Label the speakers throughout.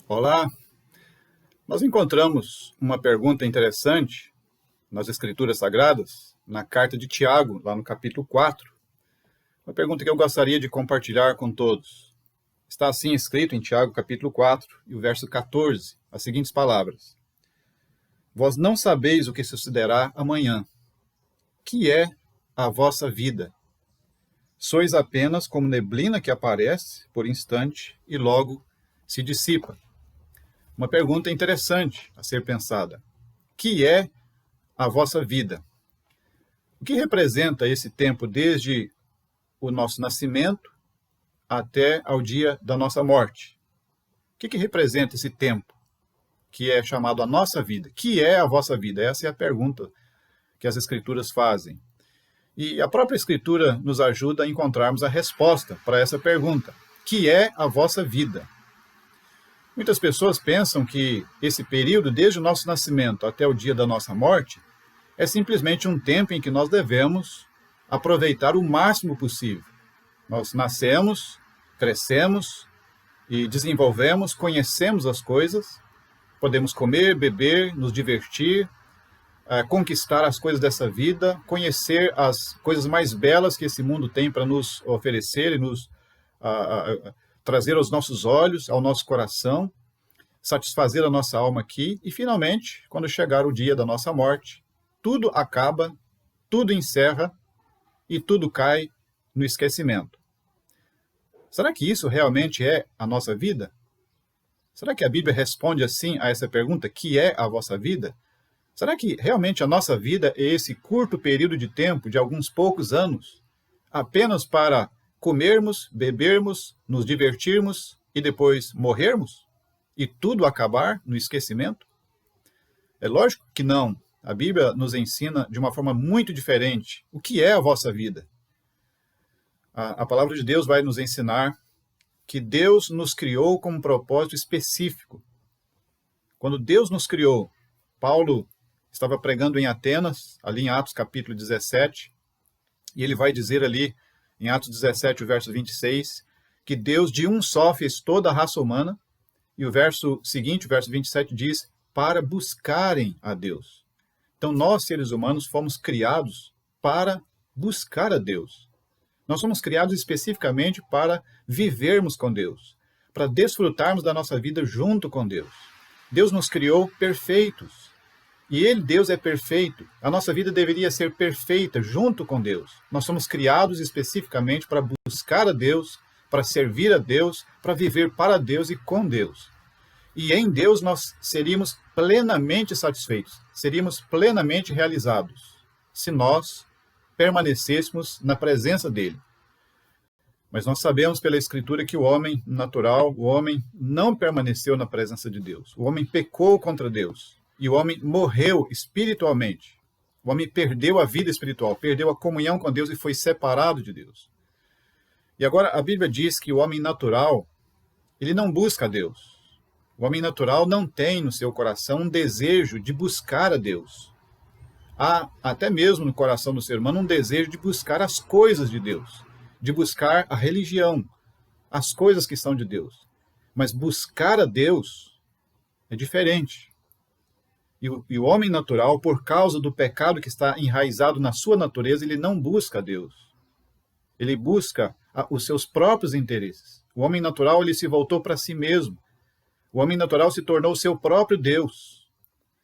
Speaker 1: Olá, nós encontramos uma pergunta interessante nas Escrituras Sagradas, na carta de Tiago, lá no capítulo 4. Uma pergunta que eu gostaria de compartilhar com todos. Está assim escrito em Tiago, capítulo 4, e o verso 14, as seguintes palavras: Vós não sabeis o que sucederá amanhã. Que é a vossa vida? Sois apenas como neblina que aparece por instante e logo se dissipa. Uma pergunta interessante a ser pensada. Que é a vossa vida? O que representa esse tempo desde o nosso nascimento até ao dia da nossa morte? O que representa esse tempo que é chamado a nossa vida? Que é a vossa vida? Essa é a pergunta que as Escrituras fazem. E a própria Escritura nos ajuda a encontrarmos a resposta para essa pergunta. Que é a vossa vida? Muitas pessoas pensam que esse período, desde o nosso nascimento até o dia da nossa morte, é simplesmente um tempo em que nós devemos aproveitar o máximo possível. Nós nascemos, crescemos e desenvolvemos, conhecemos as coisas, podemos comer, beber, nos divertir, conquistar as coisas dessa vida, conhecer as coisas mais belas que esse mundo tem para nos oferecer e nos trazer aos nossos olhos, ao nosso coração, satisfazer a nossa alma aqui e, finalmente, quando chegar o dia da nossa morte, tudo acaba, tudo encerra e tudo cai no esquecimento. Será que isso realmente é a nossa vida? Será que a Bíblia responde assim a essa pergunta, que é a vossa vida? Será que realmente a nossa vida é esse curto período de tempo, de alguns poucos anos, apenas para comermos, bebermos, nos divertirmos e depois morrermos? E tudo acabar no esquecimento? É lógico que não. A Bíblia nos ensina de uma forma muito diferente o que é a vossa vida. A palavra de Deus vai nos ensinar que Deus nos criou com um propósito específico. Quando Deus nos criou, Paulo estava pregando em Atenas, ali em Atos capítulo 17, e ele vai dizer ali, em Atos 17, o verso 26, que Deus de um só fez toda a raça humana, e o verso seguinte, o verso 27, diz, para buscarem a Deus. Então, nós, seres humanos, fomos criados para buscar a Deus. Nós somos criados especificamente para vivermos com Deus, para desfrutarmos da nossa vida junto com Deus. Deus nos criou perfeitos. E Deus é perfeito. A nossa vida deveria ser perfeita junto com Deus. Nós somos criados especificamente para buscar a Deus, para servir a Deus, para viver para Deus e com Deus. E em Deus nós seríamos plenamente satisfeitos, seríamos plenamente realizados, se nós permanecêssemos na presença dele. Mas nós sabemos pela Escritura que o homem natural, o homem não permaneceu na presença de Deus. O homem pecou contra Deus. E o homem morreu espiritualmente. O homem perdeu a vida espiritual, perdeu a comunhão com Deus e foi separado de Deus. E agora a Bíblia diz que o homem natural, ele não busca a Deus. O homem natural não tem no seu coração um desejo de buscar a Deus. Há até mesmo no coração do ser humano um desejo de buscar as coisas de Deus, de buscar a religião, as coisas que são de Deus. Mas buscar a Deus é diferente. E o homem natural, por causa do pecado que está enraizado na sua natureza, ele não busca a Deus. Ele busca os seus próprios interesses. O homem natural, ele se voltou para si mesmo. O homem natural se tornou o seu próprio Deus.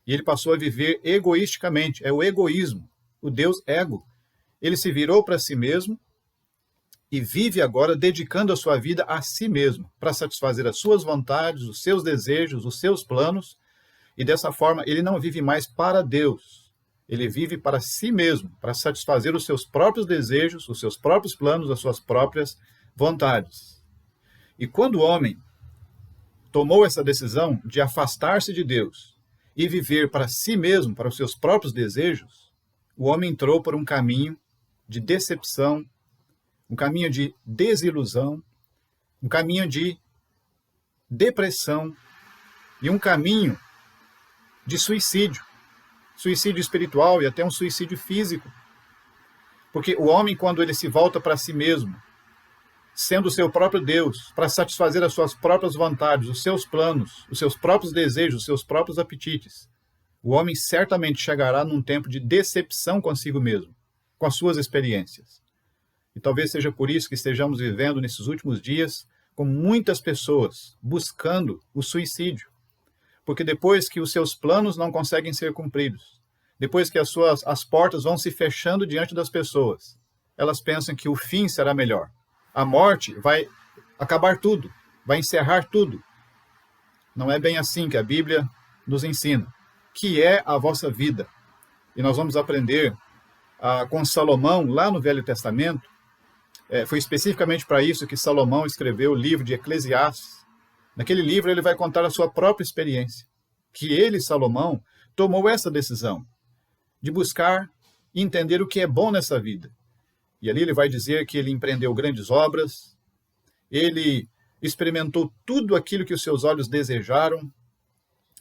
Speaker 1: E ele passou a viver egoisticamente. É o egoísmo, o Deus ego. Ele se virou para si mesmo e vive agora dedicando a sua vida a si mesmo, para satisfazer as suas vontades, os seus desejos, os seus planos. E dessa forma, ele não vive mais para Deus. Ele vive para si mesmo, para satisfazer os seus próprios desejos, os seus próprios planos, as suas próprias vontades. E quando o homem tomou essa decisão de afastar-se de Deus e viver para si mesmo, para os seus próprios desejos, o homem entrou por um caminho de decepção, um caminho de desilusão, um caminho de depressão e um caminho de suicídio espiritual e até um suicídio físico. Porque o homem, quando ele se volta para si mesmo, sendo o seu próprio Deus, para satisfazer as suas próprias vontades, os seus planos, os seus próprios desejos, os seus próprios apetites, o homem certamente chegará num tempo de decepção consigo mesmo, com as suas experiências. E talvez seja por isso que estejamos vivendo nesses últimos dias com muitas pessoas buscando o suicídio. Porque depois que os seus planos não conseguem ser cumpridos, depois que as portas vão se fechando diante das pessoas, elas pensam que o fim será melhor. A morte vai acabar tudo, vai encerrar tudo. Não é bem assim que a Bíblia nos ensina. Que é a vossa vida? E nós vamos aprender com Salomão, lá no Velho Testamento. Foi especificamente para isso que Salomão escreveu o livro de Eclesiastes. Naquele livro ele vai contar a sua própria experiência, que ele, Salomão, tomou essa decisão de buscar e entender o que é bom nessa vida. E ali ele vai dizer que ele empreendeu grandes obras, ele experimentou tudo aquilo que os seus olhos desejaram,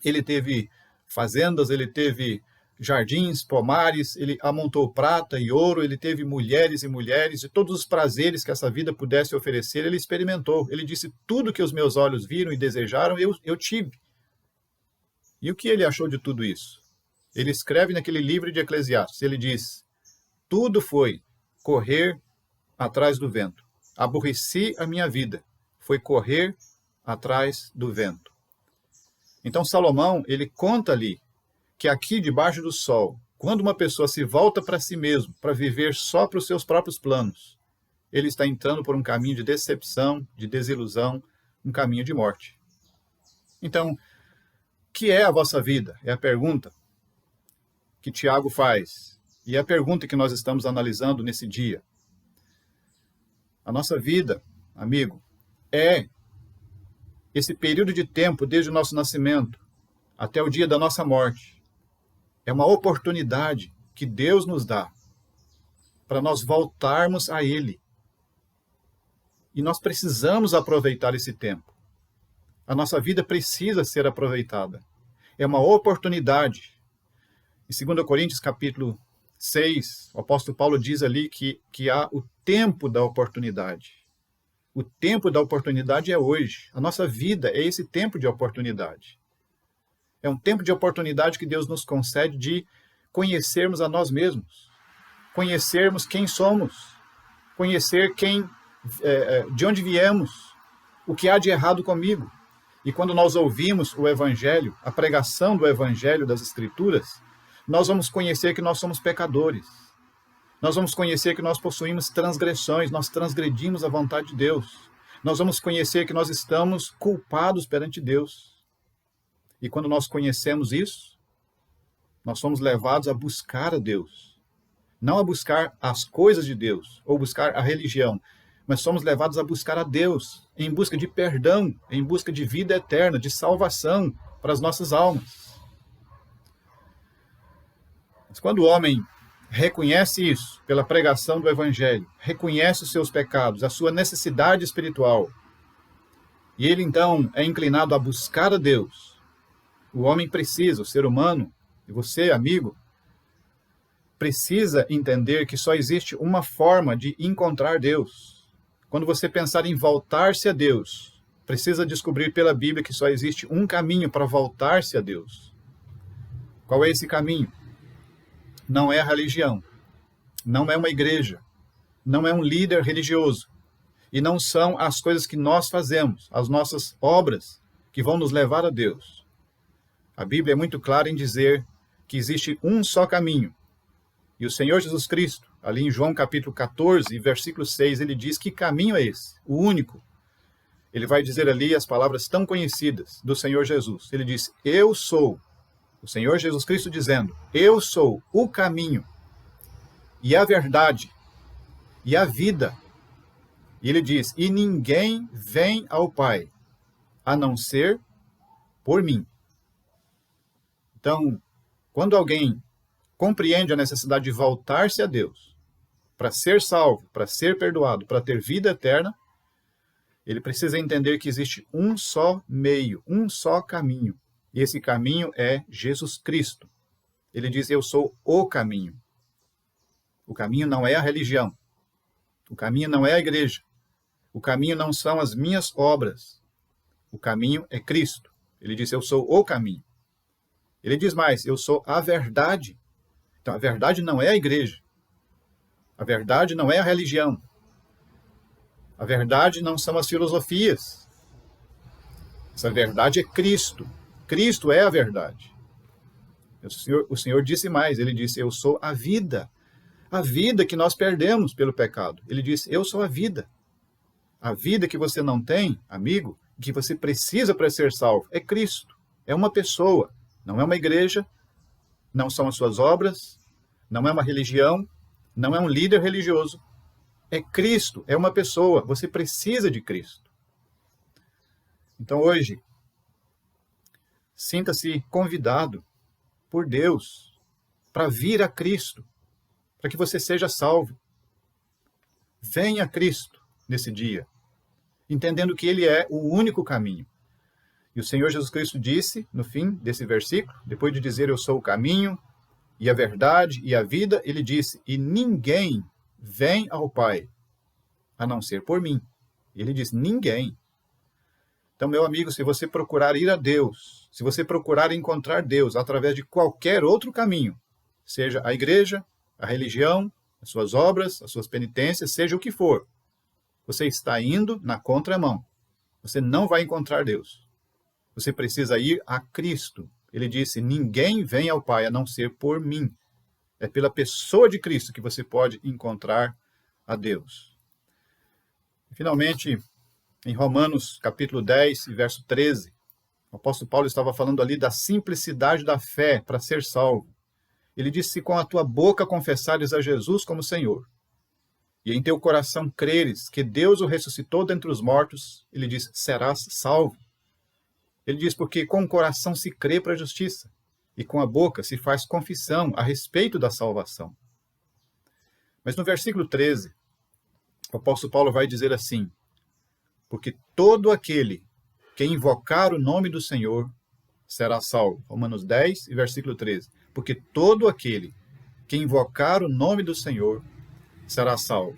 Speaker 1: ele teve fazendas, ele teve jardins, pomares, ele amontou prata e ouro, ele teve mulheres e mulheres, e todos os prazeres que essa vida pudesse oferecer, ele experimentou. Ele disse, tudo que os meus olhos viram e desejaram, eu tive. E o que ele achou de tudo isso? Ele escreve naquele livro de Eclesiastes, ele diz, tudo foi correr atrás do vento. Aborreci a minha vida, foi correr atrás do vento. Então Salomão, ele conta ali, que aqui debaixo do sol, quando uma pessoa se volta para si mesmo, para viver só para os seus próprios planos, ele está entrando por um caminho de decepção, de desilusão, um caminho de morte. Então, o que é a vossa vida? É a pergunta que Tiago faz. E é a pergunta que nós estamos analisando nesse dia. A nossa vida, amigo, é esse período de tempo desde o nosso nascimento até o dia da nossa morte. É uma oportunidade que Deus nos dá para nós voltarmos a Ele. E nós precisamos aproveitar esse tempo. A nossa vida precisa ser aproveitada. É uma oportunidade. Em 2 Coríntios, capítulo 6, o apóstolo Paulo diz ali que há o tempo da oportunidade. O tempo da oportunidade é hoje. A nossa vida é esse tempo de oportunidade. É um tempo de oportunidade que Deus nos concede de conhecermos a nós mesmos, conhecermos quem somos, conhecer de onde viemos, o que há de errado comigo. E quando nós ouvimos o Evangelho, a pregação do Evangelho das Escrituras, nós vamos conhecer que nós somos pecadores. Nós vamos conhecer que nós possuímos transgressões, nós transgredimos a vontade de Deus. Nós vamos conhecer que nós estamos culpados perante Deus. E quando nós conhecemos isso, nós somos levados a buscar a Deus. Não a buscar as coisas de Deus, ou buscar a religião, mas somos levados a buscar a Deus, em busca de perdão, em busca de vida eterna, de salvação para as nossas almas. Mas quando o homem reconhece isso, pela pregação do Evangelho, reconhece os seus pecados, a sua necessidade espiritual, e ele então é inclinado a buscar a Deus, o homem precisa, o ser humano, e você, amigo, precisa entender que só existe uma forma de encontrar Deus. Quando você pensar em voltar-se a Deus, precisa descobrir pela Bíblia que só existe um caminho para voltar-se a Deus. Qual é esse caminho? Não é a religião, não é uma igreja, não é um líder religioso, e não são as coisas que nós fazemos, as nossas obras, que vão nos levar a Deus. A Bíblia é muito clara em dizer que existe um só caminho. E o Senhor Jesus Cristo, ali em João capítulo 14, versículo 6, ele diz que caminho é esse, o único. Ele vai dizer ali as palavras tão conhecidas do Senhor Jesus. Ele diz, eu sou, o Senhor Jesus Cristo dizendo, eu sou o caminho e a verdade e a vida. E ele diz, e ninguém vem ao Pai, a não ser por mim. Então, quando alguém compreende a necessidade de voltar-se a Deus, para ser salvo, para ser perdoado, para ter vida eterna, ele precisa entender que existe um só meio, um só caminho. E esse caminho é Jesus Cristo. Ele diz, eu sou o caminho. O caminho não é a religião. O caminho não é a igreja. O caminho não são as minhas obras. O caminho é Cristo. Ele diz, eu sou o caminho. Ele diz mais, eu sou a verdade. Então, a verdade não é a igreja. A verdade não é a religião. A verdade não são as filosofias. Essa verdade é Cristo. Cristo é a verdade. O Senhor disse mais, ele disse, eu sou a vida. A vida que nós perdemos pelo pecado. Ele disse, eu sou a vida. A vida que você não tem, amigo, que você precisa para ser salvo, é Cristo. É uma pessoa, não é uma igreja, não são as suas obras, não é uma religião, não é um líder religioso. É Cristo, é uma pessoa. Você precisa de Cristo. Então hoje, sinta-se convidado por Deus para vir a Cristo, para que você seja salvo. Venha a Cristo nesse dia, entendendo que Ele é o único caminho. E o Senhor Jesus Cristo disse, no fim desse versículo, depois de dizer, eu sou o caminho, e a verdade, e a vida, Ele disse, e ninguém vem ao Pai, a não ser por mim. Ele diz, ninguém. Então, meu amigo, se você procurar ir a Deus, se você procurar encontrar Deus através de qualquer outro caminho, seja a igreja, a religião, as suas obras, as suas penitências, seja o que for, você está indo na contramão. Você não vai encontrar Deus. Você precisa ir a Cristo. Ele disse, ninguém vem ao Pai a não ser por mim. É pela pessoa de Cristo que você pode encontrar a Deus. E, finalmente, em Romanos capítulo 10, verso 13, o apóstolo Paulo estava falando ali da simplicidade da fé para ser salvo. Ele disse, se com a tua boca confessares a Jesus como Senhor, e em teu coração creres que Deus o ressuscitou dentre os mortos, ele diz, serás salvo. Ele diz, porque com o coração se crê para a justiça, e com a boca se faz confissão a respeito da salvação. Mas no versículo 13, o apóstolo Paulo vai dizer assim, porque todo aquele que invocar o nome do Senhor será salvo. Romanos 10, versículo 13. Porque todo aquele que invocar o nome do Senhor será salvo.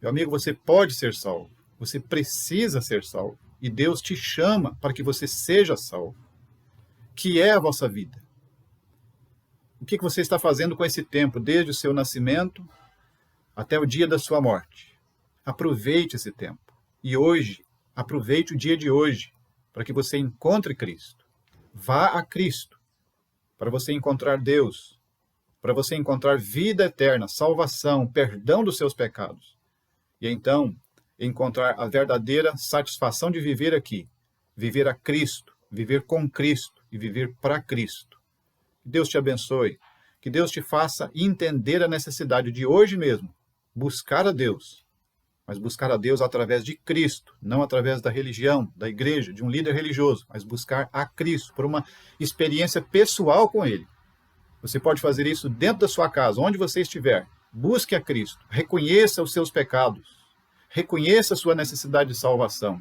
Speaker 1: Meu amigo, você pode ser salvo. Você precisa ser salvo. E Deus te chama para que você seja salvo. Que é a vossa vida? O que você está fazendo com esse tempo, desde o seu nascimento até o dia da sua morte? Aproveite esse tempo. E hoje, aproveite o dia de hoje para que você encontre Cristo. Vá a Cristo para você encontrar Deus, para você encontrar vida eterna, salvação, perdão dos seus pecados. E então, encontrar a verdadeira satisfação de viver aqui, viver a Cristo, viver com Cristo e viver para Cristo. Que Deus te abençoe, que Deus te faça entender a necessidade de hoje mesmo buscar a Deus, mas buscar a Deus através de Cristo, não através da religião, da igreja, de um líder religioso, mas buscar a Cristo por uma experiência pessoal com Ele. Você pode fazer isso dentro da sua casa, onde você estiver. Busque a Cristo, reconheça os seus pecados, reconheça a sua necessidade de salvação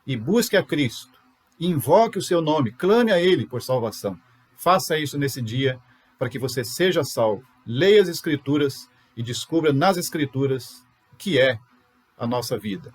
Speaker 1: e busque a Cristo. Invoque o seu nome, clame a Ele por salvação. Faça isso nesse dia para que você seja salvo. Leia as Escrituras e descubra nas Escrituras o que é a nossa vida.